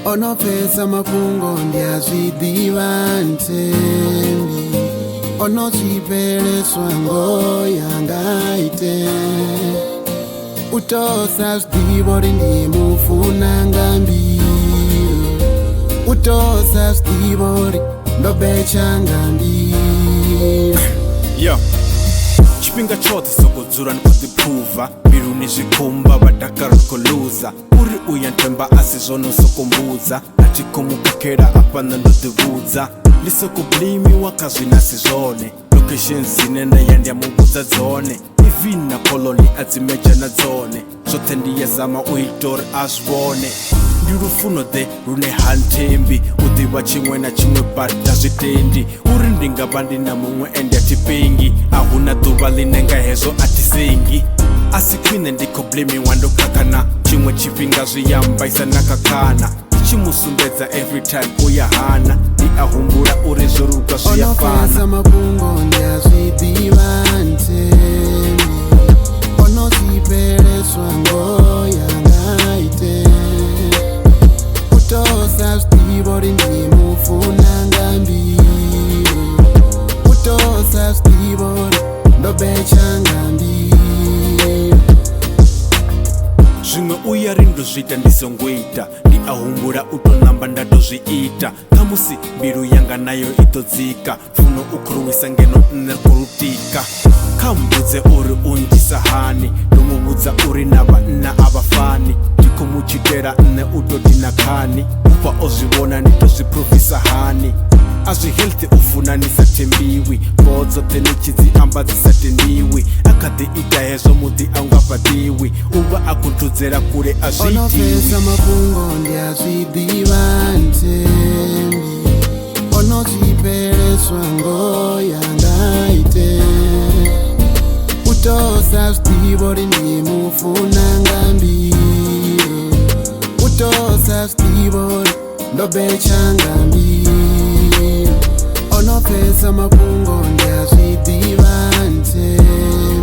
onopesa mapungo ndiazvidiva ntembi onochipereswa ngoya ngaite utosa zvidivo rindimufuna ngambiro utosa zvidivo rindobecha ngambiro yeah. Chipinga chote sokudzura nikudziprova mbiru nezvikomba vadakara kuluza uri uya ntemba asi zvono sokumbudza atikomukakera apana ndodivudza ndisokublimiwa kazvinasi zvone location zinenda yandiyamubudza dzone ivina koloni adzimeja nadzone zvote ndiyezama uitori azvone ndirufuno the rune hantembi udiva chimwe na chimwe but ndazvitendi uri ndingava ndina mumwe ende atipengi ahuna duva linenga hezvo atisengi asi kwine ndikoblemiwa ndokakana chimwe chipinga zviyambaisa nakakana ndichimusumbedza every time uyahana ndiahumbura uri zvoruka zviyafana mapungo ndazvidiva ntembi onochipereswa ngoya ngaite utosa zvidivo rindimufuna ngambiro utosa zvidivo ndobecha ngambiro zvimwe uya rindozviita ndisongoita ndiahumbura utonamba ndatozviita kamusi mbiru yanga nayo itodzika funo ukuruwisa ngeno nekurutika kambudze uri undisa hani ndomubudza uri navana avafani ndikomuchitera nne utodina kani upa ozvivona nditozviprovisa hani azvihealthy ufuna nisatembiwi bodzote nichidziamba dzisatendiwi akadhiita hezvo mudhi aungabvadiwi uva akutudzera kure onopesa mapungo ndiazvidiva ntembi onochipereswa ngoya ngaite utosa zvidivo rindimufuna ngambiro utosa zvidivo ndobecha ngambiro onopesa mapungo ndiazvidiva ntembi